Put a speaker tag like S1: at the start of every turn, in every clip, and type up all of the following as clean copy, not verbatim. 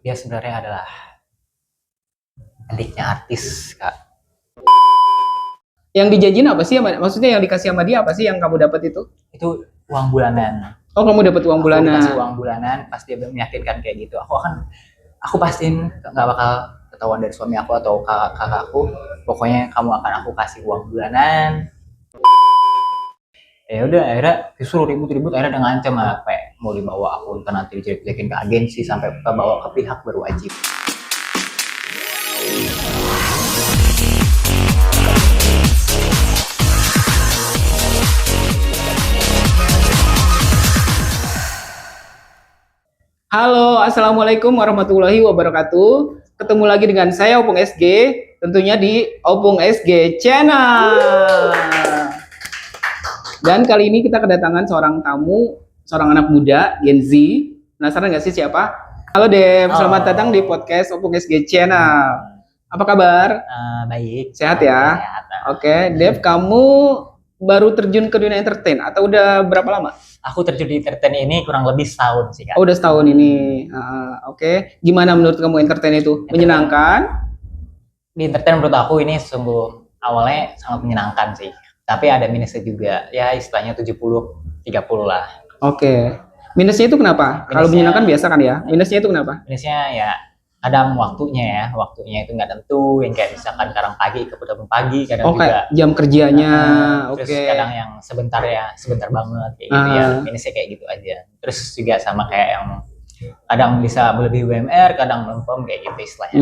S1: Dia sebenarnya adalah adiknya artis, Kak.
S2: Yang dijanjiin apa sih? Maksudnya yang dikasih sama dia apa sih yang kamu dapat itu?
S1: Itu uang bulanan.
S2: Oh, kamu dapat uang
S1: Aku dikasih
S2: bulanan.
S1: uang bulanan, pas dia meyakinkan kayak gitu. Aku pastiin nggak bakal ketahuan dari suami aku atau kakakku. Pokoknya kamu akan aku kasih uang bulanan. Ya udah, akhirnya disuruh ribut-ribut, akhirnya udah ngancam kayak mau dibawa aku ntar nanti dijelek-jelekin ke agensi sampai ke bawa ke pihak berwajib.
S2: Halo, assalamualaikum warahmatullahi wabarakatuh. Ketemu lagi dengan saya Opung SG, tentunya di Opung SG Channel. Dan kali ini kita kedatangan seorang tamu, seorang anak muda, Gen Z. Penasaran nggak sih siapa? Halo Dev, selamat datang di podcast Opung SG Channel. Apa kabar?
S1: Baik.
S2: Sehat ya?
S1: Sehat.
S2: Oke, Dev, kamu baru terjun ke dunia entertain atau udah berapa lama?
S1: Aku terjun di entertain ini kurang lebih setahun sih, Kak.
S2: Oh, udah setahun ini. Oke. Gimana menurut kamu entertain itu? Menyenangkan?
S1: Di entertain menurut aku ini sungguh awalnya sangat menyenangkan sih. Tapi ada minusnya juga. Ya istilahnya 70-30 lah.
S2: Oke. Minusnya itu kenapa? Kalau menyenangkan biasa kan ya. Minusnya itu kenapa?
S1: Minusnya ya kadang waktunya itu nggak tentu, yang kayak misalkan kadang pagi ke pagi, kadang juga
S2: jam kerjanya.
S1: Terus kadang yang sebentar banget kayak gitu ya. Minusnya kayak gitu aja. Terus juga sama kayak yang kadang bisa melebihi UMR, kadang melempem kayak gitu istilahnya.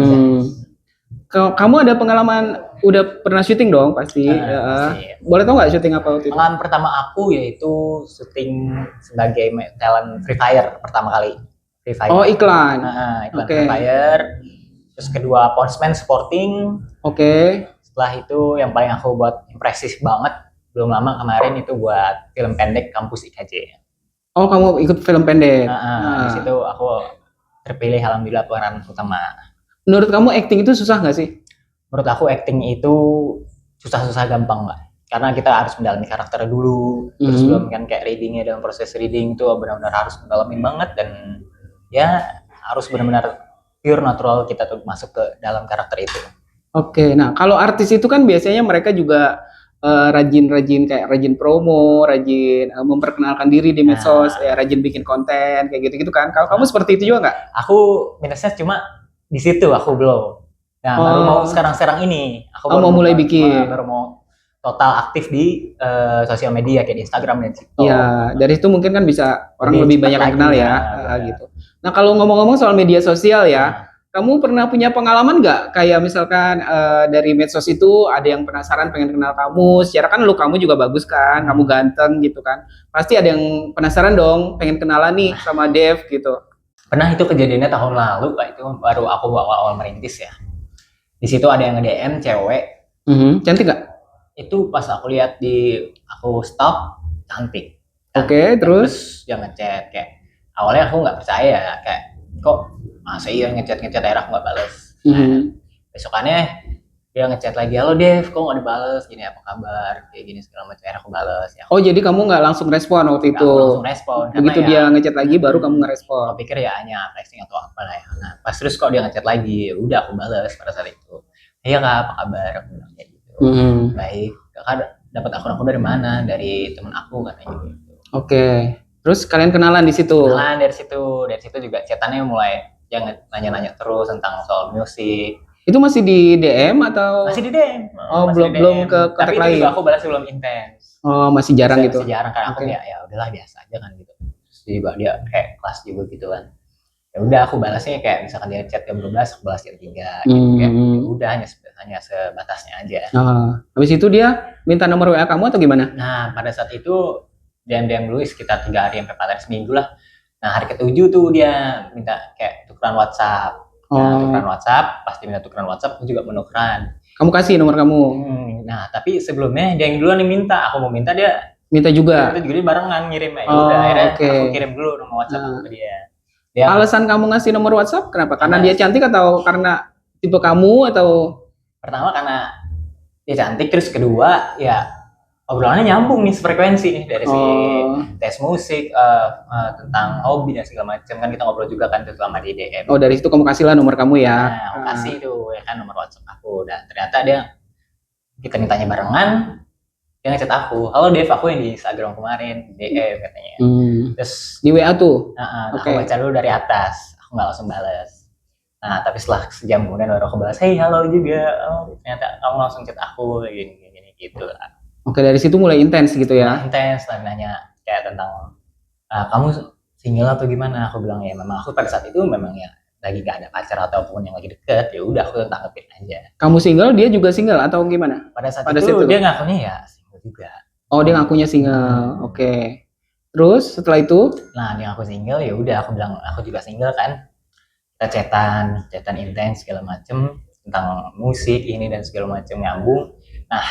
S2: Kamu ada pengalaman udah pernah syuting dong pasti.
S1: Pasti.
S2: Boleh tau nggak syuting apa waktu itu?
S1: Pengalaman pertama aku yaitu syuting sebagai talent Free Fire pertama kali. Free Fire.
S2: Oh, iklan.
S1: Iklan Free Fire. Terus kedua Postman Sporting. Setelah itu yang paling aku buat impresif banget belum lama kemarin itu buat film pendek Kampus IKJ.
S2: Oh, kamu ikut film pendek.
S1: Di situ aku terpilih alhamdulillah peran utama.
S2: Menurut kamu acting itu susah nggak sih?
S1: Menurut aku acting itu susah-susah gampang nggak? Karena kita harus mendalami karakter dulu, terus belum kan kayak readingnya, dalam proses reading itu benar-benar harus mendalami banget, dan ya harus benar-benar pure natural kita tuh masuk ke dalam karakter itu.
S2: Oke, nah kalau artis itu kan biasanya mereka juga rajin kayak rajin promo, rajin memperkenalkan diri di medsos, ya rajin bikin konten kayak gitu-gitu kan. Kalau kamu seperti itu juga nggak?
S1: Aku minusnya cuma di situ aku belum. Nah, baru mau sekarang ini. Aku
S2: mau mulai bikin.
S1: Baru mau total aktif di sosial media kayak di Instagram dan TikTok.
S2: Iya, dari itu mungkin kan bisa orang lebih banyak yang kenal ya, gitu. Nah, kalau ngomong-ngomong soal media sosial ya, kamu pernah punya pengalaman nggak? Kayak misalkan dari medsos itu ada yang penasaran pengen kenal kamu, secara kan kamu juga bagus kan, kamu ganteng gitu kan. Pasti ada yang penasaran dong, pengen kenalan nih sama Dev gitu.
S1: Pernah, itu kejadiannya tahun lalu, Kak. Itu baru aku awal merintis ya. Di situ ada yang nge-DM cewek.
S2: Cantik nggak?
S1: Itu pas aku lihat aku stop, cantik.
S2: Oke, terus
S1: dia ngechat kayak awalnya aku nggak percaya, kayak kok masa iya ngechat akhirnya aku nggak balas. Besokannya dia ngechat lagi, halo Dev, kok nggak dibales, gini apa kabar, kayak gini segala macam, akhirnya aku balas ya.
S2: Oh, jadi kamu nggak langsung respon waktu itu?
S1: Langsung respon.
S2: Begitu dia ngechat lagi baru kamu ngerespon.
S1: Aku pikir ya hanya texting atau apa lah ya. Nah, pas terus kok dia ngechat lagi, udah aku balas pada saat itu. Iya Kak, apa kabar, aku bilang kayak gitu. Baik, Kakak dapat akun aku dari mana? Dari temen aku katanya gitu.
S2: Oke. Terus kalian kenalan di situ?
S1: Kenalan dari situ juga chatannya mulai jangan nanya-nanya terus tentang soal musik.
S2: Itu masih di DM atau?
S1: Masih di DM.
S2: Oh, belum ke kontak lain.
S1: Tapi itu aku balas belum intens.
S2: Oh, masih jarang gitu.
S1: Masih jarang, karena aku ya udahlah biasa aja kan gitu. Terus juga dia kayak kelas juga gitu kan. Ya udah aku balasnya kayak misalkan dia chat jam 12, aku balas jam 3 gitu kayak. Udah hanya sebatasnya aja.
S2: Habis itu dia minta nomor WA kamu atau gimana?
S1: Nah, pada saat itu DM dulu sekitar 3 hari sampai 4 hari, seminggu lah. Nah, hari ke-7 tuh dia minta kayak tukeran WhatsApp. Tukeran WhatsApp, pasti minta tukeran WhatsApp, aku juga menukeran.
S2: Kamu kasih nomor kamu?
S1: Nah, tapi sebelumnya dia yang duluan yang minta, aku mau minta, dia
S2: minta juga.
S1: Kita juga dia barengan ngirim ya. Udah akhirnya aku kirim dulu nomor WhatsApp ke dia.
S2: Alasan kamu ngasih nomor WhatsApp kenapa? Karena dia cantik atau karena tipe kamu atau?
S1: Pertama karena dia cantik, terus kedua ya obrolannya nyambung nih frekuensi nih dari si
S2: Oh,
S1: tes musik tentang hobi dan segala macam kan kita ngobrol juga kan tuh selama di DM.
S2: oh dari situ kamu kasihlah nomor kamu ya.
S1: Nah, aku kasih tuh ya kan nomor WhatsApp aku dan ternyata dia kita mintanya barengan dia ngechat aku, halo Dev, aku yang di Instagram kemarin DM katanya. Terus
S2: Di WA tuh.
S1: aku
S2: Oke.
S1: baca dulu dari atas, aku nggak langsung balas. Nah tapi setelah sejam kemudian baru aku balas, hey halo juga, oh ternyata kamu langsung chat aku gini gitu lah.
S2: Oke, dari situ mulai intens gitu ya.
S1: Intens lah nanya kayak tentang kamu single atau gimana, aku bilang ya memang aku pada saat itu memang ya lagi gak ada pacar ataupun yang lagi deket, ya udah aku tanggepin aja.
S2: Kamu single, dia juga single atau gimana?
S1: Pada saat
S2: Pada
S1: itu
S2: saat itu?
S1: dia ngakunya ya single juga.
S2: Oh, dia ngakunya single. Oke. Terus setelah itu?
S1: Nah dia ngaku single, ya udah aku bilang aku juga single kan. Kita chatan intens segala macem tentang musik ini dan segala macem nyambung. Nah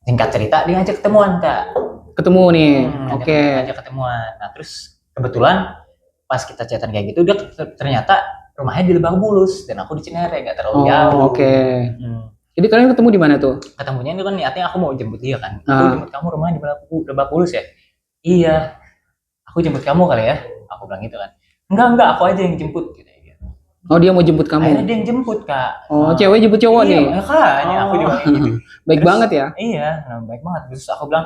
S1: singkat cerita dia ngajak ketemuan Kak.
S2: Ketemu nih. Oke.
S1: Ngajak ketemuan. Nah terus kebetulan pas kita chatan kayak gitu dia ternyata rumahnya di Lebak Bulus dan aku di Cinere, nggak terlalu jauh.
S2: Oke. Jadi kalian ketemu di mana tuh?
S1: Ketemunya itu kan niatnya aku mau jemput dia kan. Aku jemput kamu rumahnya di Lebak Bulus ya? Iya. Aku jemput kamu kali ya? Aku bilang gitu kan. Enggak, aku aja yang jemput gitu.
S2: Oh, dia mau jemput kamu?
S1: Akhirnya dia yang jemput Kak.
S2: Oh, cewek jemput cowok nih?
S1: Iya, makanya aku juga gitu.
S2: Baik
S1: Terus,
S2: banget ya?
S1: Iya, baik banget. Terus aku bilang,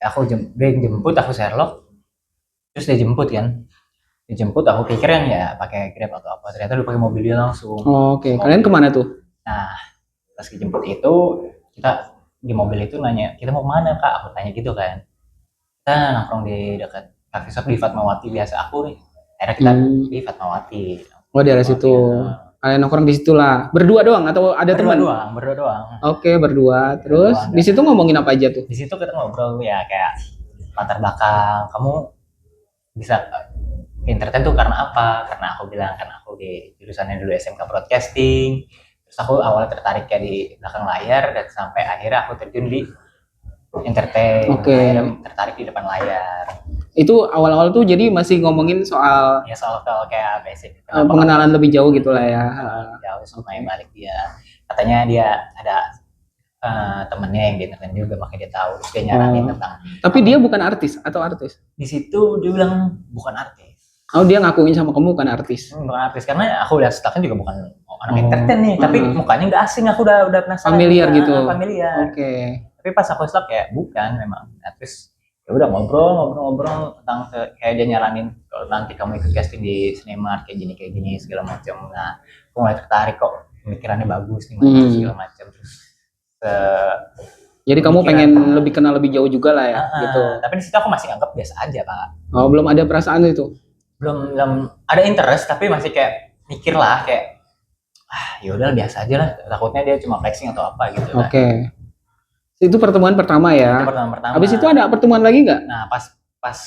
S1: ya dia yang jemput, aku Sherlock. Terus dia jemput kan. Dijemput, aku pikirin ya pakai Grab atau apa. Ternyata udah pakai mobil dia langsung.
S2: Oh, oke. Kalian kemana tuh?
S1: Nah, pas dijemput itu, kita di mobil itu nanya, kita mau kemana Kak? Aku tanya gitu kan. Kita nongkrong di dekat cafe shop di Fatmawati biasa aku nih. Akhirnya kita di Fatmawati.
S2: Oh, di daerah situ. Kalian nongkrong di situ lah. Berdua doang atau ada teman?
S1: Berdua doang.
S2: Oke, berdua. Terus di situ ngomongin apa aja tuh?
S1: Di situ kita ngobrol ya kayak latar belakang kamu bisa entertain tuh karena apa? Karena aku bilang karena aku di jurusannya dulu SMK Broadcasting. Terus aku awalnya tertarik kayak di belakang layar dan sampai akhirnya aku terjun di entertain.
S2: Oke.
S1: Tertarik di depan layar.
S2: Itu awal-awal tuh jadi masih ngomongin soal
S1: ya soal kayak basic
S2: pengenalan lebih jauh gitu lah ya.
S1: Jauh sama yang balik dia. Katanya dia ada temennya yang di entertain juga makanya dia tahu terus dia nyaranin tentang.
S2: Tapi dia bukan artis atau artis?
S1: Di situ dia bilang bukan artis.
S2: Oh, dia ngakuin sama kamu bukan artis?
S1: Bukan artis karena aku lihat staffnya juga bukan orang entertain nih, tapi mukanya nggak asing, aku udah penasaran.
S2: Familiar gitu.
S1: Familiar.
S2: Oke.
S1: Tapi pas aku staff kayak bukan memang. Nah, terus ya udah ngobrol tentang kayak dia nyaranin kalau nanti kamu ikut casting di Cinemark kayak gini segala macam. Nah, aku mulai tertarik kok, pemikirannya bagus nih segala macam. Terus
S2: jadi kamu pengen lebih kenal lebih jauh juga lah ya, gitu.
S1: Tapi di situ aku masih anggap biasa aja Pak.
S2: Oh, belum ada perasaan itu?
S1: Belum ada interest tapi masih kayak mikir lah kayak yaudah biasa aja lah, takutnya dia cuma flexing atau apa gitu.
S2: Oke. Itu pertemuan pertama ya.
S1: Itu pertemuan pertama.
S2: Habis itu ada pertemuan lagi nggak?
S1: Nah pas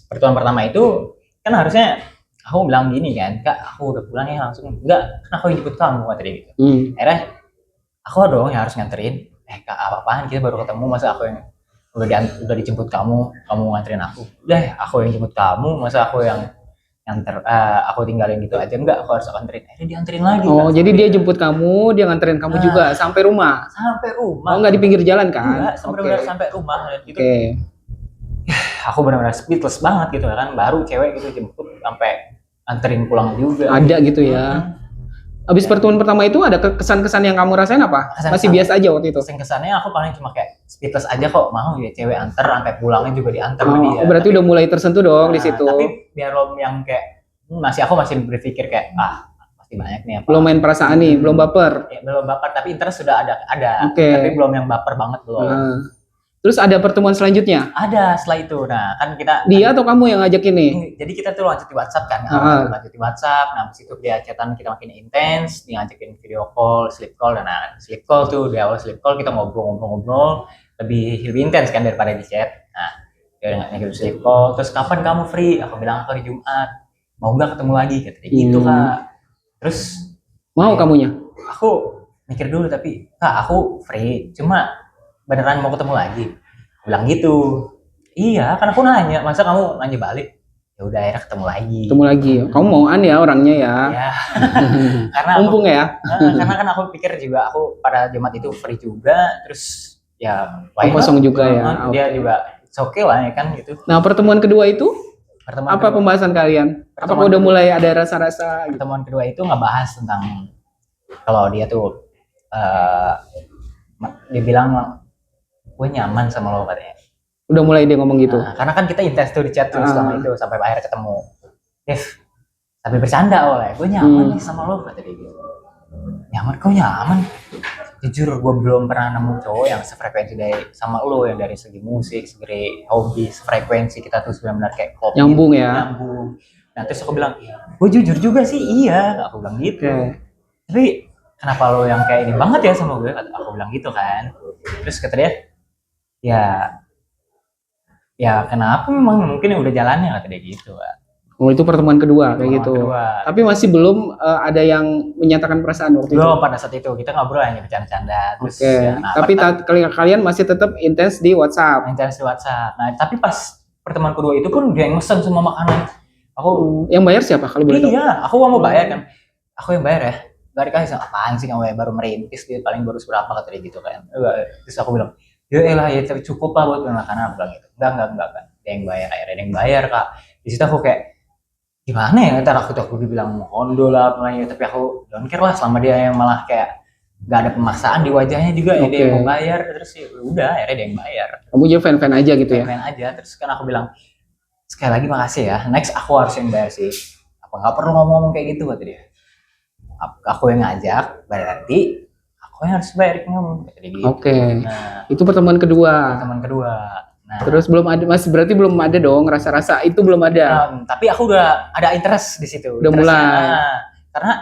S1: pertemuan pertama itu kan harusnya aku bilang gini kan, Kak aku udah pulang ya langsung. Enggak, kan aku yang jemput kamu kata dia gitu. Akhirnya aku dong yang harus nganterin. Kak apa-apaan kita baru ketemu, masa aku yang udah dijemput kamu nganterin aku. Udah aku yang jemput kamu, masa aku yang nganter aku tinggalin gitu aja, enggak aku harus anterin. Akhirnya dianterin lagi.
S2: Oh, jadi dia jemput kamu, dia nganterin kamu juga sampai rumah. Oh, nggak di pinggir jalan kan?
S1: Enggak, sampai rumah gitu.
S2: Oke.
S1: Aku benar-benar speechless banget gitu kan, baru cewek gitu jemput sampai anterin pulang juga.
S2: Ada gitu ya. Abis pertemuan pertama itu ada kesan-kesan yang kamu rasain apa? Masih biasa aja waktu itu?
S1: Kesannya aku paling cuma kayak speechless aja kok, mau ya cewek anter sampai pulangnya juga diantar dia.
S2: Berarti udah mulai tersentuh dong di situ.
S1: Tapi biar lo yang kayak aku masih berpikir kayak pasti banyak nih apa.
S2: Belum main perasaan nih, belum baper.
S1: Ya, belum baper tapi interest sudah ada.
S2: Okay.
S1: Tapi belum yang baper banget belum.
S2: Terus ada pertemuan selanjutnya?
S1: Ada setelah itu. Nah, kan kita
S2: dia atau kamu yang ngajak ini?
S1: Jadi kita tuh lanjut di WhatsApp kan. Lanjut di WhatsApp. Nah, habis itu dia chatan kita makin intens, dia ngajakin video call, sleep call. Nah, sleep call tuh di awal sleep call kita ngobrol lebih intens kan daripada di chat. Nah, dia ngajakin sleep call. Terus kapan kamu free? Aku bilang hari Jumat. Mau nggak ketemu lagi? Kata dia gitu Kak. Terus
S2: mau kamunya?
S1: Aku mikir dulu tapi Kak aku free. Cuma beneran mau ketemu lagi? Bilang gitu. Iya, kan aku nanya, masa kamu nanya balik? Ya udah akhirnya ketemu lagi.
S2: Kamu mauan ya orangnya ya.
S1: Ya. Karena
S2: mumpung ya.
S1: Karena kan aku pikir juga aku pada Jumat itu free juga, terus ya
S2: Oh, kosong juga ya.
S1: Dia
S2: Oke.
S1: juga it's okay lah ya kan gitu.
S2: Nah, pertemuan kedua itu
S1: Pertemuan
S2: apa
S1: kedua,
S2: pembahasan kalian? Apakah
S1: Pertemuan
S2: udah
S1: kedua.
S2: mulai ada rasa-rasa gitu?
S1: pertemuan kedua itu ngebahas tentang kalau dia tuh eh dia bilang gue nyaman sama lo katanya.
S2: Udah mulai dia ngomong gitu.
S1: Nah, karena kan kita intens tuh di chat tuh
S2: Ah.
S1: selama itu sampai akhirnya ketemu. Dev, sampai bercanda oleh gue nyaman nih sama lo kata dia gitu. Nyaman, kok nyaman? Jujur gue belum pernah nemu cowok yang sefrekuensi dari sama lo, yang dari segi musik, segi hobi, frekuensi kita tuh benar-benar kayak klop
S2: Nyambung
S1: gitu,
S2: ya.
S1: nyambung. Nah terus aku bilang, gue jujur juga sih iya, aku bilang gitu.
S2: Oke.
S1: Tapi kenapa lo yang kayak ini banget ya sama gue? Aku bilang gitu kan. Terus kata dia, ya kenapa, memang mungkin udah jalannya kata dia gitu.
S2: Oh, itu pertemuan kedua kayak
S1: Pertemuan
S2: gitu.
S1: kedua.
S2: Tapi masih belum ada yang menyatakan perasaan waktu itu.
S1: Belum pada saat itu kita ngobrol hanya bercanda-canda. Terus
S2: Oke.
S1: ya, nah,
S2: Tapi kalian masih tetap intens di WhatsApp.
S1: intens di WhatsApp. Nah tapi pas pertemuan kedua itu pun dia yang mesen semua makanan. Aku
S2: Yang bayar siapa kalau boleh tahu?
S1: iya, aku gak mau bayar kan. Aku yang bayar ya. Gak dikasih, apaan sih kamu ya, baru merintis dia paling baru seberapa kata dia gitu kan. Terus aku bilang, ya elah ya cukup lah buat makanan, aku bilang gitu. Enggak kan. Dia yang bayar, akhirnya dia yang bayar kak. Di situ aku kayak gimana ya, ntar aku dibilang kondo lah pokoknya, tapi aku don't care lah selama dia yang malah kayak gak ada pemaksaan di wajahnya juga ya, dia yang mau bayar. Terus ya udah akhirnya dia yang bayar.
S2: Kamu aja fan-fan aja gitu ya?
S1: Fan aja. Terus kan aku bilang sekali lagi makasih ya, next aku harus yang bayar sih, apa nggak perlu ngomong kayak gitu kata dia. Aku yang ngajak berarti aku yang harus bayar kamu kata dia gitu.
S2: Oke.
S1: Nah
S2: Itu pertemuan kedua.
S1: teman kedua. Nah
S2: Terus belum ada, masih berarti belum ada dong rasa-rasa itu belum ada.
S1: tapi aku udah ada interest di situ.
S2: Udah
S1: Interestnya,
S2: mulai.
S1: karena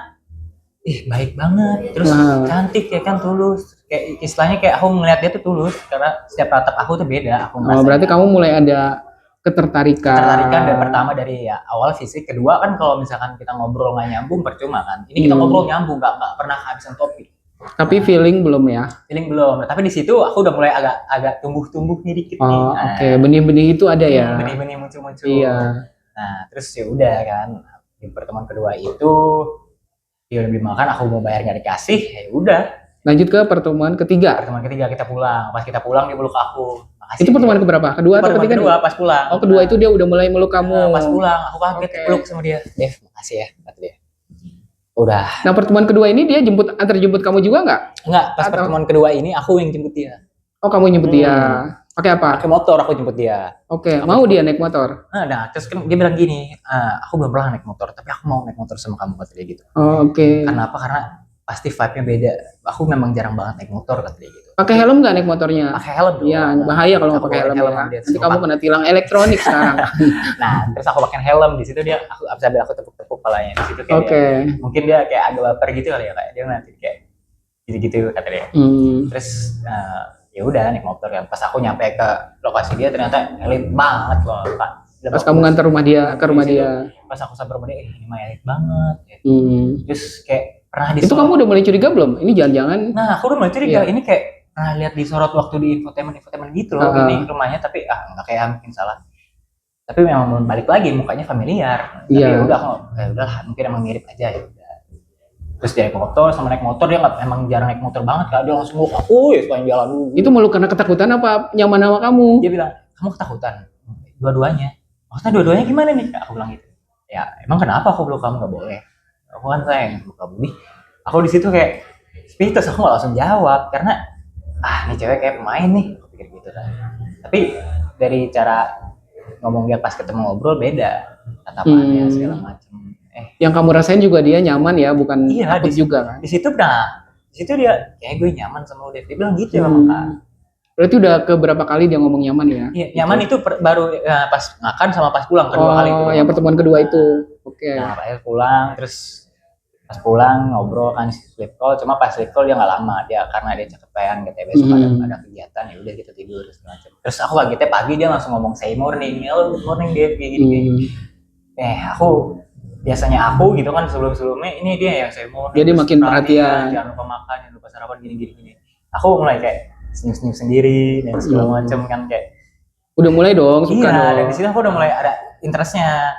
S1: baik banget, terus
S2: Nah.
S1: cantik ya kan, tulus, kayak istilahnya kayak aku ngeliat dia tuh tulus, karena setiap tatap aku tuh beda. Aku
S2: Oh, berarti kamu mulai ada ketertarikan.
S1: dari pertama dari ya awal fisik, kedua kan kalau misalkan kita ngobrol nggak nyambung percuma kan. Ini kita ngobrol nyambung, nggak pernah kehabisan topik.
S2: Tapi feeling belum ya?
S1: Feeling belum. Nah, tapi di situ aku udah mulai agak tumbuh nih dikit nih.
S2: Oh,
S1: Nah,
S2: oke. Benih-benih itu ada ya?
S1: benih-benih muncul.
S2: Iya.
S1: Nah, terus ya udah kan, di pertemuan kedua itu dia lebih makan, aku mau bayar nggak dikasih, ya udah.
S2: Lanjut ke pertemuan ketiga.
S1: Pertemuan ketiga kita pulang. Pas kita pulang dia meluk aku. Makasih.
S2: Itu pertemuan keberapa? Kedua atau
S1: pertemuan
S2: ketiga?
S1: kedua pas pulang.
S2: Oh, kedua itu dia udah mulai meluk kamu.
S1: Pas pulang aku kaget peluk sama dia. Dev, makasih ya kata dia. Udah.
S2: Nah, pertemuan kedua ini dia antar jemput kamu juga nggak?
S1: Enggak, pas
S2: Atau-
S1: pertemuan kedua ini aku yang jemput dia.
S2: Oh, kamu jemput dia. Pakai apa?
S1: Pakai motor aku jemput dia.
S2: Oke, mau dia naik motor?
S1: Nah, terus kan dia bilang gini, aku belum pernah naik motor, tapi aku mau naik motor sama kamu kata dia gitu.
S2: Oh, oke.
S1: Karena apa? Karena pasti vibe-nya beda. Aku memang jarang banget naik motor kata dia gitu.
S2: Pakai helm nggak naik motornya?
S1: Pakai helm dong.
S2: Iya, bahaya kalau nggak
S1: Aku
S2: pakai helm ya.
S1: dia.
S2: Nanti kamu kena tilang elektronik sekarang.
S1: Nah, terus aku pakai helm di situ dia, aku sambil aku tepuk-tepuk kepalanya di situ kayak
S2: Oke.
S1: dia, mungkin dia kayak agak baper gitu kali ya, kayak dia nanti kayak gitu-gitu kata dia. Terus ya udah naik motor kan. Pas aku nyampe ke lokasi dia ternyata elit banget loh Pak.
S2: Pas kamu nganter rumah dia ke rumah dia.
S1: Pas aku sampai rumah dia, ini mah elit banget. Ya. Terus kayak pernah
S2: Itu kamu udah mulai curiga belum? Ini jangan-jangan.
S1: Nah, aku udah mulai curiga. Ini kayak pernah lihat disorot waktu di infotainment gitu loh. Ini rumahnya, tapi nggak kayak mungkin salah. Tapi memang balik lagi mukanya familiar. Tapi ya udah, mungkin emang mirip aja ya udah. Terus dia naik motor dia nggak, emang jarang naik motor banget kan, dia langsung meluk aku ya sepanjang jalan dulu.
S2: Itu meluk karena ketakutan apa nyaman sama kamu?
S1: Dia bilang, kamu ketakutan? Dua-duanya. Maksudnya dua-duanya gimana nih? Aku bilang gitu. Ya emang kenapa aku peluk kamu? Nggak boleh. Aku kan sayang peluk kamu nih. Aku di situ kayak speechless, aku nggak langsung jawab karena nih cewek kayak pemain nih, aku pikir gitu kan. Tapi dari cara ngomong dia pas ketemu ngobrol beda, tatapannya segala macam.
S2: Yang kamu rasain juga dia nyaman ya, bukan takut juga kan?
S1: Di situ dia kayak gue nyaman sama Dev. Dia bilang gitu ya Kak.
S2: Berarti udah keberapa kali dia ngomong nyaman ya?
S1: Iya, nyaman itu baru pas makan sama pas pulang, kedua kali itu.
S2: Oh, yang pertemuan kedua itu. Oke.
S1: Nah, pas pulang, terus pas pulang ngobrol kan sleep call, cuma pas sleep call dia nggak lama, karena dia kecapean katanya besok ada kegiatan, ya udah kita tidur segala macam. Terus aku kagetnya pagi dia langsung ngomong say morning, hello good morning Dev, kayak gini. Aku biasanya aku gitu kan sebelum-sebelumnya, ini dia yang say morning.
S2: Jadi makin perhatian.
S1: Jangan lupa makan, jangan lupa sarapan gini. Aku mulai kayak senyum-senyum sendiri dan segala macam kan, kayak
S2: udah mulai dong suka dong.
S1: Dan di situ aku udah mulai ada interestnya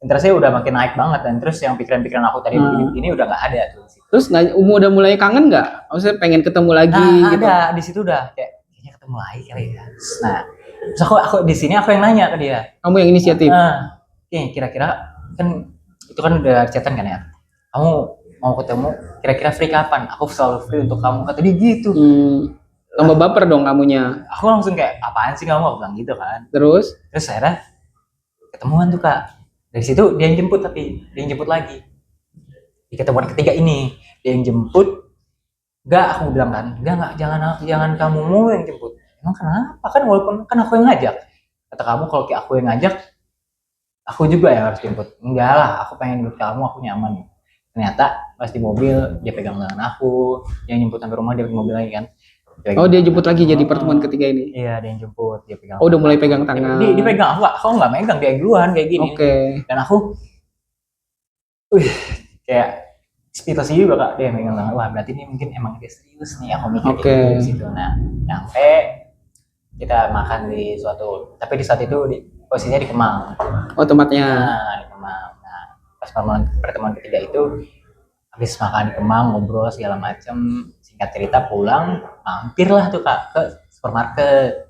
S1: udah makin naik banget, dan terus yang pikiran aku tadi begini udah nggak ada tuh.
S2: Terus udah mulai kangen nggak? Maksudnya pengen ketemu lagi gitu?
S1: Ada di situ udah kayaknya ketemu lagi kali ya. Nah, terus aku di sini aku yang nanya ke dia.
S2: Kamu yang inisiatif.
S1: Kira-kira kan itu kan udah chatan kan ya. Kamu mau ketemu kira-kira free kapan? Aku selalu free untuk kamu, kata dia gitu.
S2: Tambah baper dong kamunya.
S1: Aku langsung kayak apaan sih kamu, aku bilang gitu kan.
S2: Terus
S1: akhirnya ketemuan tuh Kak. Dari situ dia yang jemput, tapi dia yang jemput lagi. Di ketemuan ketiga ini dia yang jemput. Enggak, aku bilang kan, enggak, jangan kamu mulu yang jemput. Emang kenapa? Kan walaupun kan aku yang ngajak. Kata kamu kalau kayak aku yang ngajak, aku juga yang harus jemput. Enggak lah, aku pengen jemput kamu, aku nyaman. Ternyata pas di mobil dia pegang tangan aku, dia jemput sampai rumah, dia di mobil lagi kan.
S2: Dia jemput lagi jadi pertemuan ketiga ini.
S1: Iya, dia yang jemput, dia pegang.
S2: Udah mulai pegang tangan.
S1: Dia pegang aku nggak megang, dia duluan kayak gini. Dan aku, kayak speechless juga Kak, dia megang tangan. Wah, berarti ini mungkin emang dia serius nih, aku mikir gitu di situ. Nah, nyampe kita makan di suatu, tapi di saat itu posisinya di Kemang.
S2: Oh, tempatnya.
S1: Nah, di Kemang. Nah, pas pertemuan ketiga itu habis makan di Kemang, ngobrol segala macam, singkat cerita pulang, mampirlah tuh Kak ke supermarket.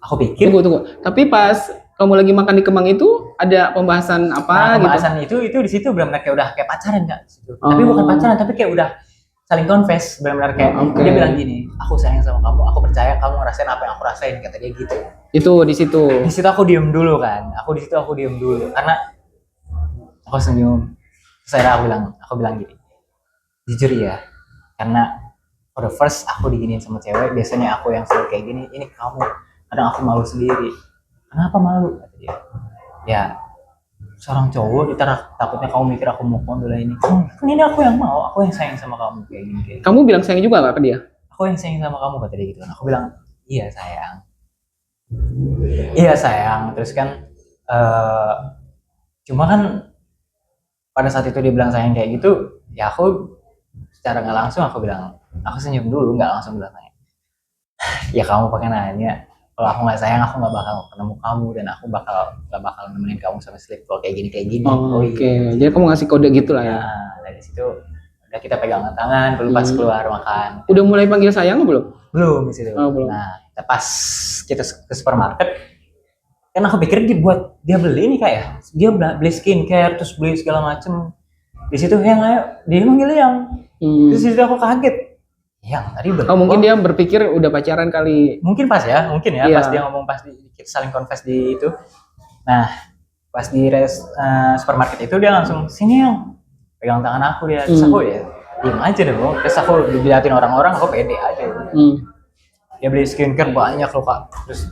S1: Aku pikir
S2: tunggu. Tapi pas kamu lagi makan di Kemang itu ada pembahasan apa
S1: pembahasan gitu? Itu di situ benar-benar kayak udah kayak pacaran Kak. Tapi bukan pacaran, tapi kayak udah saling confess, benar-benar kayak dia bilang gini, aku sayang sama kamu, aku percaya kamu ngerasain apa yang aku rasain, kata dia gitu.
S2: Itu di situ
S1: aku diem dulu kan. Karena aku senyum. Saya aku bilang gini, jujur ya, karena for the first aku diginiin sama cewek, biasanya aku yang selalu kayak gini, ini kamu, kadang aku malu sendiri. Kenapa malu? Kata dia. Ya, seorang cowok, takutnya kamu mikir aku mau dulu ini. Kan ini aku yang mau, aku yang sayang sama kamu kayak gini.
S2: Kamu bilang sayang juga gak ke dia?
S1: Aku yang sayang sama kamu, kata dia gitu. Aku bilang, iya sayang. Terus kan, cuma kan pada saat itu dia bilang sayang kayak gitu, ya aku secara nggak langsung aku bilang, aku senyum dulu, nggak langsung bilang sayang. Ya kamu pakai nanya, kalau aku nggak sayang aku nggak bakal ketemu kamu, dan aku nggak bakal nemenin kamu sampai sleep kalau kayak gini.
S2: Jadi kamu ngasih kode gitu lah ya.
S1: Nah, dari situ udah kita pegangan tangan, pas keluar makan.
S2: Udah mulai panggil sayang belum?
S1: Belum di situ.
S2: Belum.
S1: Nah, pas kita ke supermarket, kan aku pikir dia beli nih kayak dia beli skincare, terus beli segala macem. Di situ dia manggil yang. Terus di situ aku kaget. Yang tadi
S2: mungkin dia berpikir udah pacaran kali.
S1: Mungkin pas dia ngomong pas kita saling confess di itu. Nah, pas di supermarket itu dia langsung sini yang pegang tangan aku dia. Terus aku ya diem aja deh bro. Terus aku diliatin orang-orang, aku pede aja. Dia beli skincare banyak loh Kak. Terus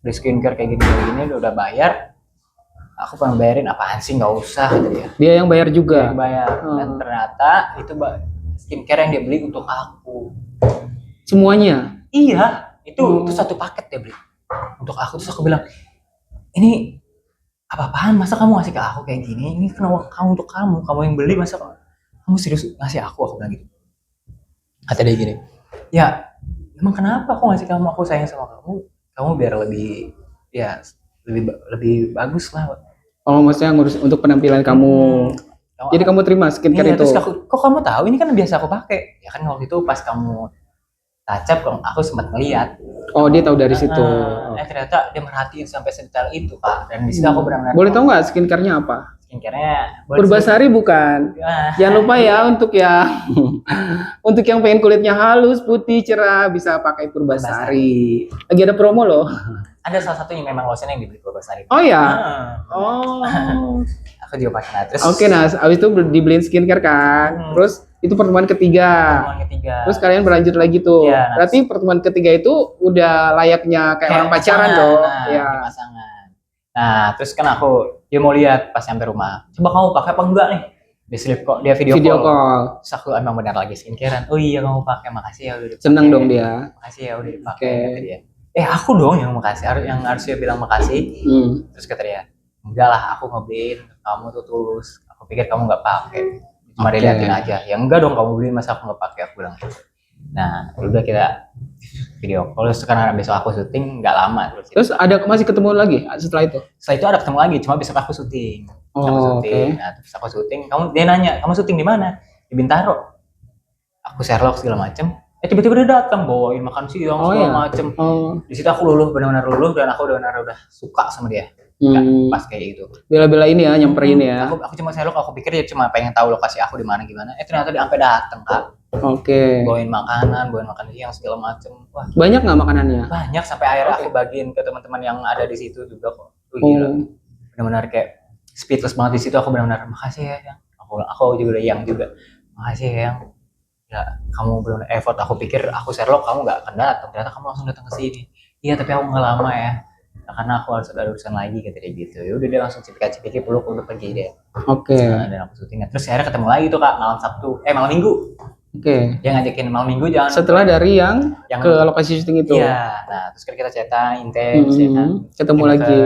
S1: beli skincare kayak gini udah bayar. Aku pengen bayarin, apaan sih, nggak usah kata dia.
S2: Dia yang bayar juga.
S1: Dia yang bayar. Dan ternyata itu skincare yang dia beli untuk aku.
S2: Semuanya?
S1: Iya, itu satu paket dia beli untuk aku. Terus aku bilang, ini apa-apaan, masa kamu ngasih ke aku kayak gini? Ini kenapa untuk kamu yang beli, masa kamu serius ngasih aku bilang gitu. Kata dia gini, ya emang kenapa aku ngasih kamu, aku sayang sama kamu biar lebih bagus lah.
S2: Maksudnya ngurus untuk penampilan kamu. Jadi kamu terima skincare itu.
S1: Terus kok kamu tahu, ini kan biasa aku pakai. Ya kan waktu itu pas kamu touch up, aku sempat ngeliat.
S2: Dia tahu dari situ.
S1: Ternyata dia merhatiin sampai sedetail itu Kak. Dan di situ aku benar-benar.
S2: Boleh tahu nggak skincare-nya apa?
S1: Skincare-nya
S2: Purbasari bukan? Jangan lupa ya untuk yang pengen kulitnya halus, putih, cerah bisa pakai Purbasari. Lagi ada promo loh.
S1: Ada salah satunya memang lotion yang dibeli Purbasari.
S2: Oh ya?
S1: Aku juga pakai. Terus
S2: abis itu dibeliin skincare kan. Terus itu pertemuan ketiga. Terus kalian berlanjut lagi tuh. Berarti pertemuan ketiga itu udah layaknya kayak orang pacaran dong.
S1: Pasangan. Nah, terus kan dia mau lihat pas sampai rumah. Coba kamu pakai apa enggak nih? Dia video call. Terus aku emang benar lagi skincarean. Oh iya kamu pakai, makasih ya udah dipakai.
S2: Seneng dong dia.
S1: Makasih ya udah dipakai kata dia. Aku dong yang makasih, yang harusnya bilang makasih. Terus kata dia, enggak lah, aku ngebeliin kamu tuh tulus. Aku pikir kamu nggak pakai, cuma diliatin aja. Ya enggak dong, kamu beli masa aku nggak pakai, aku bilang gitu. Nah udah kita video call. Sekarang besok aku syuting nggak lama.
S2: Terus masih ketemu lagi setelah itu?
S1: Setelah itu ada ketemu lagi, cuma besok aku syuting. Nah terus aku syuting, dia nanya kamu syuting di mana? Di Bintaro. Aku Sherlock segala macem. tiba-tiba dia datang bawain makan siang
S2: Oh
S1: segala
S2: ya.
S1: macem.
S2: Oh.
S1: Di situ aku luluh, benar-benar luluh, dan aku benar-benar udah suka sama dia. Pas kayak gitu.
S2: Bela-belain ya, nyamperin ya.
S1: Aku cuma selok, aku pikir dia cuma pengen tahu lokasi aku di mana gimana. Ternyata dia sampai datang, Kak.
S2: Oke.
S1: Bawain makan siang segala macem. Wah,
S2: Banyak nggak makanannya?
S1: banyak sampai akhirnya aku bagiin ke teman-teman yang ada di situ juga kok. Gila. Benar-benar kayak speechless banget di situ. Aku benar-benar makasih ya, yang. Aku juga yang juga. Makasih ya, yang. Ya, kamu belum effort. Aku pikir aku Sherlock, kamu nggak akan datang. Ternyata kamu langsung datang ke sini. Iya, tapi aku nggak lama ya. Nah, karena aku harus ada urusan lagi kata dia gitu. Ya udah, dia langsung cipika-cipiki peluk, udah pergi deh.
S2: Oke.
S1: Nah, dan aku syuting. Terus akhirnya ketemu lagi tuh, Kak, malam Sabtu. Malam Minggu.
S2: Oke.
S1: Dia ngajakin malam Minggu jangan.
S2: Setelah dari yang ke lokasi syuting itu.
S1: Iya. Nah, terus kita cetan intens ya kan.
S2: Ketemu lagi.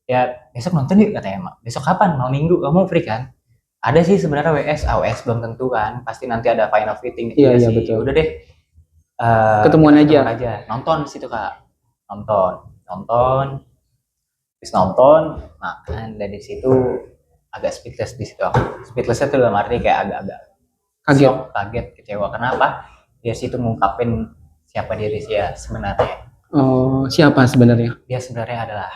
S1: Ya, besok nonton yuk katanya, Mak. Besok kapan? Malam Minggu. Kamu free kan? Ada sih sebenarnya WS belum tentu kan. Pasti nanti ada final fitting.
S2: Iya, betul.
S1: Udah deh.
S2: Ketemuan aja.
S1: Nonton di situ, Kak. Nonton. Terus nonton, makan, dari situ agak speechless di situ aku. Speechlessnya tuh dalam arti kayak agak-agak kaget, kecewa. Kenapa? Dia situ ngungkapin siapa diri dia sebenarnya.
S2: Oh, siapa sebenarnya?
S1: Dia sebenarnya adalah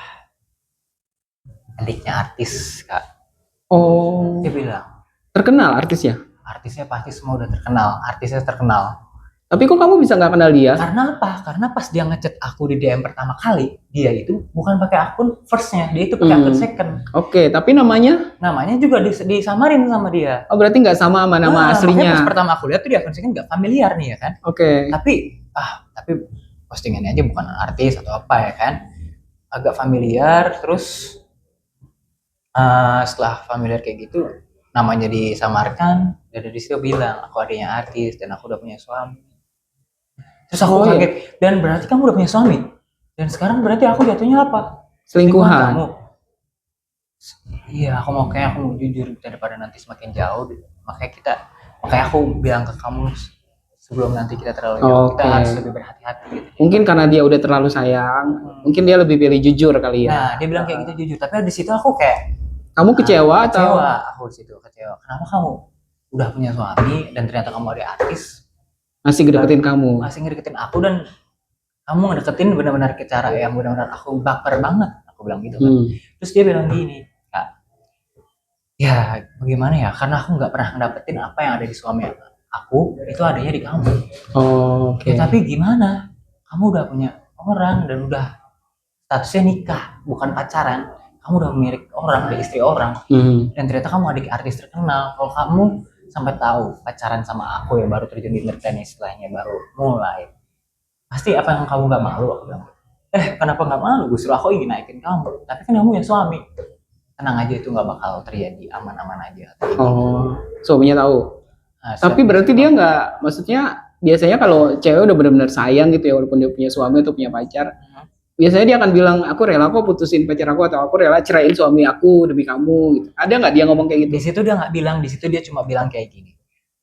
S1: adiknya artis, Kak.
S2: Oh.
S1: Dia bilang.
S2: Terkenal artisnya?
S1: Artisnya pasti semua udah terkenal. Artisnya terkenal.
S2: Tapi kok kamu bisa nggak kenal dia?
S1: Karena apa? Karena pas dia ngechat aku di DM pertama kali, dia itu bukan pakai akun first-nya, dia itu pakai akun second.
S2: Oke, tapi namanya
S1: juga disamarin sama dia.
S2: Oh, berarti nggak sama nama aslinya.
S1: Pas pertama aku lihat tuh di akun second nggak familiar nih ya kan.
S2: Oke.
S1: Tapi postingannya aja bukan artis atau apa ya kan. Agak familiar, terus setelah familiar kayak gitu, namanya disamarkan, dan dari situ bilang aku adiknya artis dan aku udah punya suami. Terus aku kaget, dan berarti kamu udah punya suami? Dan sekarang berarti aku jatuhnya apa?
S2: Selingkuhan
S1: kamu? Iya, aku mau jujur daripada nanti semakin jauh. Makanya aku bilang ke kamu sebelum nanti kita terlalu jauh, kita harus lebih berhati-hati gitu.
S2: Mungkin karena dia udah terlalu sayang, mungkin dia lebih pilih jujur kali ya.
S1: Nah, dia bilang kayak gitu jujur, tapi di situ aku kayak
S2: kamu kecewa atau?
S1: Aku di situ kecewa. Kenapa kamu udah punya suami dan ternyata kamu ada artis?
S2: Masih ngedeketin kamu.
S1: Masih ngedeketin aku, dan kamu ngedeketin benar-benar ke cara yang benar-benar aku baper banget. Aku bilang gitu kan. Terus dia bilang gini, Kak. Ya, bagaimana ya? Karena aku nggak pernah ngedapetin apa yang ada di suami aku, itu adanya di kamu.
S2: Oh, oke.
S1: Ya, tapi gimana? Kamu udah punya orang dan udah statusnya nikah, bukan pacaran. Kamu udah milik orang, udah istri orang. Dan ternyata kamu adik artis terkenal. Kalau kamu sampai tahu pacaran sama aku yang baru terjun di entertain, istilahnya baru mulai, pasti apa yang kamu nggak malu? Aku bilang, kenapa nggak malu? Justru aku ingin naikin kamu, tapi kan kamu ya suami. Tenang aja, itu nggak bakal terjadi, aman-aman aja.
S2: Oh, suaminya tahu. Tapi berarti dia nggak, maksudnya biasanya kalau cewek udah benar-benar sayang gitu ya, walaupun dia punya suami atau punya pacar, biasanya dia akan bilang, aku rela kok putusin pacar aku, atau aku rela ceraiin suami aku demi kamu gitu. Ada nggak dia ngomong kayak gitu?
S1: Di situ dia nggak bilang, di situ dia cuma bilang kayak gini,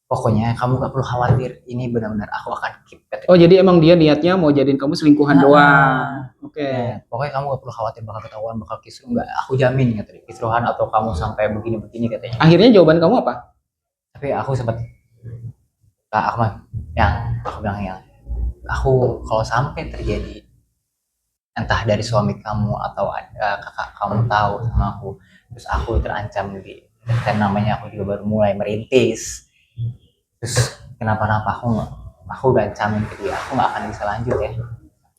S1: pokoknya kamu nggak perlu khawatir, ini benar-benar aku akan keep.
S2: Oh, jadi emang dia niatnya mau jadiin kamu selingkuhan doang. Oke.
S1: Pokoknya kamu nggak perlu khawatir bakal ketahuan, bakal kisruh, nggak, aku jamin katanya, kisruhan atau kamu sampai begini-begini katanya.
S2: Akhirnya jawaban kamu apa?
S1: Tapi aku sempat, Kak Ahmad, aku bilang aku kalau sampai terjadi entah dari suami kamu atau kakak kamu tahu sama aku, terus aku terancam dan namanya aku juga baru mulai merintis, terus kenapa-napa aku udah ancamin ke dia, aku nggak akan bisa lanjut ya.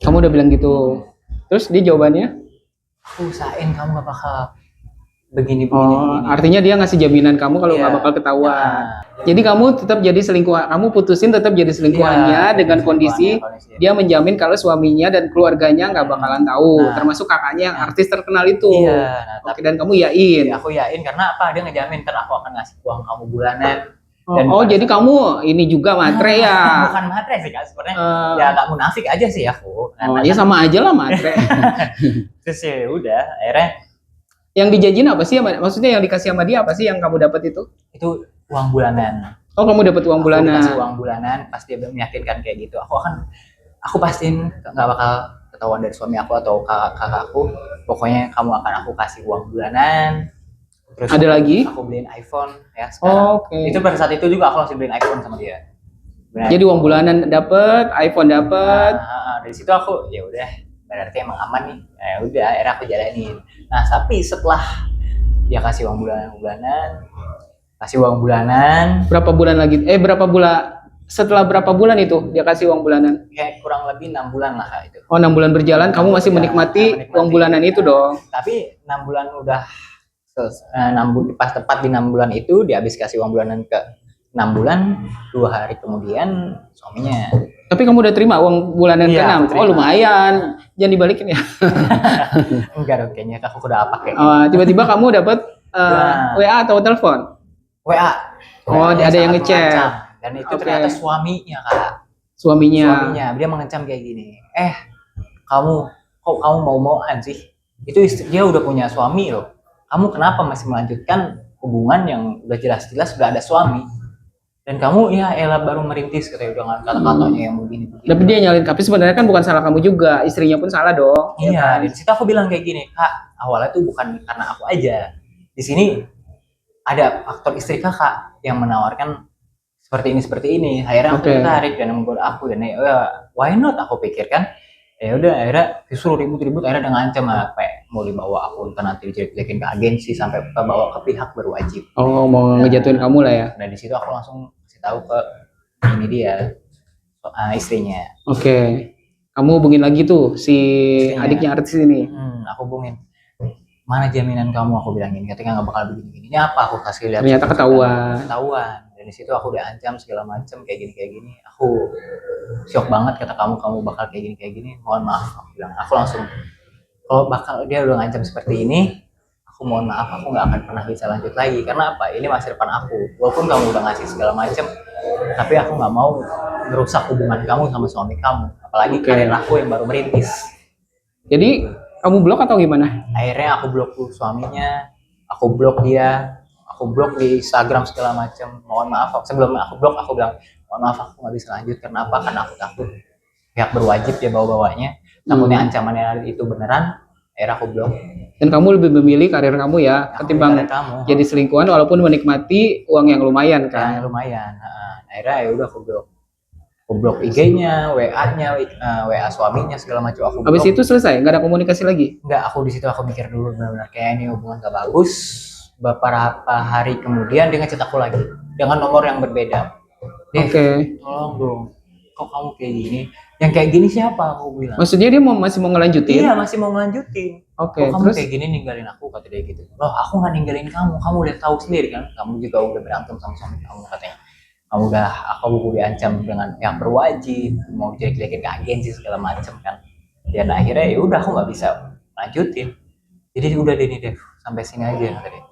S2: Kamu udah bilang gitu. Terus dia jawabannya?
S1: Aku usahain kamu gak bakal begini.
S2: Artinya dia ngasih jaminan kamu kalau nggak bakal ketahuan. Jadi kamu tetap jadi selingkuhan, kamu putusin tetap jadi selingkuhannya dengan kondisi dia menjamin kalau suaminya dan keluarganya nggak bakalan tahu, termasuk kakaknya yang artis terkenal itu. Oke, dan kamu yain?
S1: Aku yain karena apa? Dia ngejamin aku akan ngasih uang kamu bulanan.
S2: Jadi kamu ini juga matre ya?
S1: Bukan matre sih Kak, sebenarnya ya nggak munafik aja sih aku.
S2: Ya sama aja lah matre.
S1: Terus ya udah, akhirnya
S2: yang dijanjiin apa sih? Maksudnya yang dikasih sama dia apa sih yang kamu dapat itu?
S1: Itu uang bulanan.
S2: Oh, kamu dapat uang bulanan?
S1: Aku dikasih uang bulanan, pasti dia meyakinkan kayak gitu. Aku pastiin nggak bakal ketahuan dari suami aku atau kakakku. Pokoknya kamu akan aku kasih uang bulanan. Terus
S2: ada lagi?
S1: Aku beliin iPhone ya sekarang. Itu pada saat itu juga aku langsung beliin iPhone sama dia. Benar.
S2: Jadi uang bulanan dapet, iPhone dapet.
S1: Dari situ aku ya udah berarti emang aman nih. Ya udah, akhirnya aku jalanin. Nah, tapi setelah dia kasih uang bulanan,
S2: Berapa bulan lagi? Berapa bulan? Setelah berapa bulan itu dia kasih uang bulanan?
S1: kayak kurang lebih 6 bulan lah Kak, itu.
S2: Oh, 6 bulan berjalan, kamu masih menikmati uang bulanan itu dong.
S1: Tapi 6 bulan udah 6 bulan, pas tepat di 6 bulan itu dia habis kasih uang bulanan ke 6 bulan, 2 hari kemudian suaminya.
S2: Tapi kamu udah terima uang bulanan
S1: Iya,
S2: ke-6?
S1: aku terima.
S2: Oh, lumayan. Jangan dibalikin ya.
S1: Enggak dong, kayaknya aku udah pakai.
S2: Tiba-tiba kamu dapat
S1: Nah.
S2: WA atau telepon?
S1: WA.
S2: Oh,
S1: WA-nya
S2: ada yang
S1: sangat
S2: ngechat.
S1: mengancam. Dan itu
S2: Oke.
S1: ternyata suaminya Kak.
S2: Suaminya.
S1: Dia mengancam kayak gini. Kamu kok kamu mau-mauan sih? Itu dia udah punya suami loh. Kamu kenapa masih melanjutkan hubungan yang udah jelas-jelas udah ada suami? Dan kamu ya elah baru merintis katanya dengan kata-katanya yang begini.
S2: Tapi dia nyalin, tapi sebenarnya kan bukan salah kamu juga, istrinya pun salah dong. ya
S1: Iya,
S2: kan?
S1: di situ aku bilang kayak gini, Kak, awalnya tuh bukan karena aku aja. Di sini ada faktor istri Kakak yang menawarkan seperti ini. Akhirnya aku
S2: Oke.
S1: tertarik dan menggoda aku dan ya why not aku pikirkan. Ya udah akhirnya disuruh ribut-ribut, akhirnya dengan ngancam kayak mau dibawa aku nanti dijelek-jelekin ke agensi sampai bawa ke pihak berwajib.
S2: Oh, mau ngejatuhin kamu lah ya.
S1: Dan di situ aku langsung kasih tahu ke ini dia istrinya.
S2: Oke. Kamu hubungin lagi tuh si
S1: Istrinya.
S2: adiknya artis ini.
S1: Aku hubungin. Mana jaminan kamu, aku bilangin, ketika nggak bakal begini-gini. Ini apa aku kasih lihat?
S2: Ternyata ketahuan.
S1: Dan di situ aku udah ancam segala macam kayak gini. Aku shock banget, kata kamu bakal kayak gini. Mohon maaf, aku bilang. Aku langsung kalau bakal dia udah ngancam seperti ini, aku mohon maaf, aku nggak akan pernah bisa lanjut lagi. Karena apa? Ini masa depan aku. Walaupun kamu udah ngasih segala macam, tapi aku nggak mau merusak hubungan kamu sama suami kamu. Apalagi karir aku yang baru merintis.
S2: Jadi kamu blok atau gimana?
S1: Akhirnya aku blok tuh suaminya, aku blok dia, aku blok di Instagram segala macam. Mohon maaf, sebelum aku blok aku bilang mohon maaf aku nggak bisa lanjut karena apa? Karena aku takut pihak berwajib ya bawa-bawanya, takutnya ancamannya itu beneran. Akhirnya aku blok.
S2: Dan kamu lebih memilih karir kamu ya, ketimbang
S1: kamu
S2: jadi selingkuhan walaupun menikmati uang yang lumayan kan.
S1: yang lumayan. Akhirnya ya udah aku blok. Aku blok IG-nya, WA-nya, WA suaminya segala macam aku blok.
S2: Habis itu selesai, nggak ada komunikasi lagi.
S1: Enggak, aku di situ aku mikir dulu benar-benar kayak ini hubungan gak bagus. Beberapa hari kemudian dia ngechat aku lagi dengan nomor yang berbeda.
S2: Oke.
S1: Tolong dong, kok kamu kayak gini? Yang kayak gini siapa? Aku bilang.
S2: Maksudnya dia masih mau ngelanjutin?
S1: Iya, masih mau ngelanjutin.
S2: Oke,
S1: Kok kamu
S2: terus
S1: kayak gini ninggalin aku, kata dia gitu. Loh, aku nggak ninggalin kamu udah tahu sendiri kan. Kamu juga udah berantem sama suami kamu, katanya. Aku diancam dengan yang berwajib, mau jelek-jelekin ke agensi segala macam kan. Dan akhirnya ya udah aku nggak bisa lanjutin. Jadi udah deh sampai sini aja, kata dia.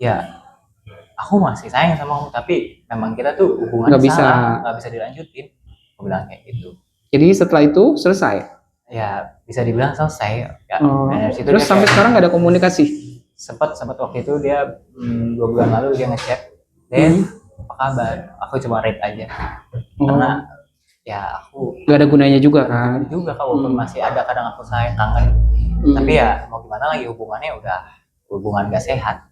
S1: Ya, aku masih sayang sama kamu, tapi memang kita tuh hubungan salah, nggak bisa dilanjutin. Aku bilang kayak gitu.
S2: Jadi setelah itu selesai?
S1: Ya bisa dibilang selesai. Ya.
S2: Terus sampai sekarang nggak ada komunikasi?
S1: Sempat waktu itu dia 2 bulan lalu dia ngechat, Den, apa kabar? Aku cuma read aja. Karena ya aku
S2: nggak ada gunanya juga kan?
S1: Juga walaupun masih ada kadang aku sayang kangen. Tapi ya mau gimana lagi, hubungannya udah hubungan gak sehat.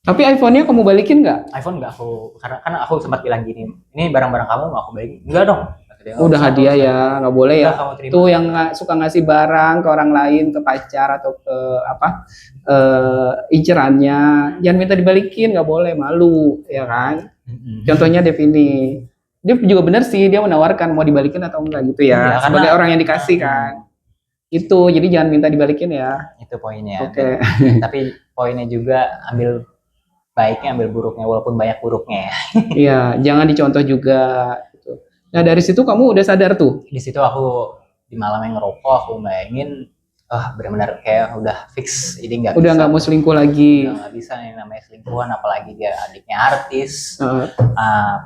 S2: Tapi iPhone-nya kamu balikin nggak?
S1: iPhone nggak aku, karena aku sempat bilang gini, ini barang-barang kamu mau aku balikin? Enggak dong.
S2: Udah hadiah ya, nggak boleh ya.
S1: Kamu
S2: Tuh yang suka ngasih barang ke orang lain, ke pacar atau ke incerannya, jangan minta dibalikin, nggak boleh, malu ya kan. Contohnya Devini, dia juga benar sih, dia menawarkan mau dibalikin atau enggak gitu ya, sebagai orang yang dikasih kan. Itu jadi jangan minta dibalikin ya.
S1: Itu poinnya.
S2: Oke.
S1: Tapi poinnya juga ambil baiknya, ambil buruknya, walaupun banyak buruknya ya.
S2: Iya, jangan dicontoh juga gitu. Nah, dari situ kamu udah sadar tuh.
S1: Di situ aku di malamnya ngerokok, aku bayangin benar-benar kayak udah fix ini nggak
S2: udah nggak mau selingkuh lagi.
S1: Udah nggak bisa nih namanya selingkuhan, apalagi dia adiknya artis,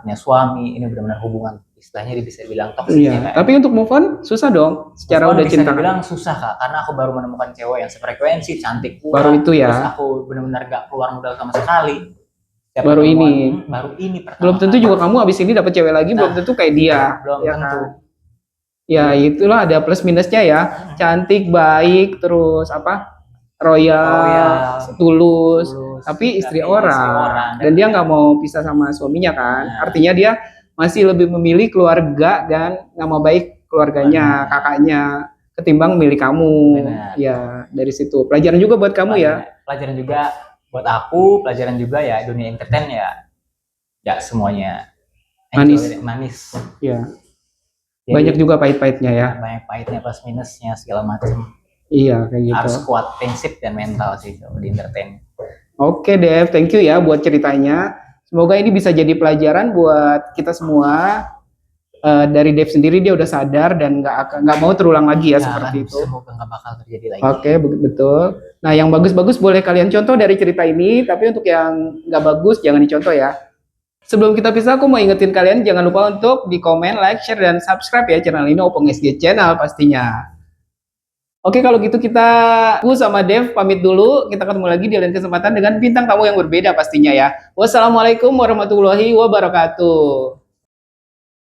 S1: punya suami, ini benar-benar hubungan istilahnya bisa dibilang toksik.
S2: Iya. Tapi untuk move on susah dong. Secara udah cinta.
S1: Bisa dibilang susah Kak, karena aku baru menemukan cewek yang sefrekuensi, cantik pula.
S2: Baru itu ya.
S1: Terus aku benar-benar nggak keluar modal sama sekali.
S2: Baru ini
S1: belum
S2: tentu juga kamu abis ini dapat cewek lagi, belum tentu kayak dia.
S1: Belum
S2: ya
S1: tentu.
S2: Kan? Ya itulah ada plus minusnya ya. Cantik, baik, terus royal, tulus, tapi istri orang. Dan dia nggak mau pisah sama suaminya kan. Artinya dia masih lebih memilih keluarga dan nama baik keluarganya, kakaknya ketimbang milih kamu.
S1: Benar.
S2: Ya, dari situ. Pelajaran juga buat kamu ya.
S1: Pelajaran juga buat aku, pelajaran juga ya dunia entertain ya. Ya semuanya manis.
S2: Ya.
S1: Jadi,
S2: Banyak juga pahit-pahitnya ya.
S1: banyak pahitnya plus minusnya segala macam.
S2: Iya, kayak gitu.
S1: Harus kuat prinsip dan mental sih kalau di entertain.
S2: Oke, Dev, thank you ya buat ceritanya. Semoga ini bisa jadi pelajaran buat kita semua. Dari Dev sendiri dia udah sadar dan nggak mau terulang lagi ya seperti itu.
S1: Semoga nggak bakal terjadi lagi.
S2: Oke, betul. Nah, yang bagus-bagus boleh kalian contoh dari cerita ini, tapi untuk yang nggak bagus jangan dicontoh ya. Sebelum kita pisah, aku mau ingetin kalian jangan lupa untuk di komen, like, share, dan subscribe ya channel ini, Opung SG Channel pastinya. Oke, kalau gitu aku sama Dev pamit dulu. Kita ketemu lagi di lain kesempatan dengan bintang tamu yang berbeda pastinya ya. Wassalamualaikum warahmatullahi wabarakatuh.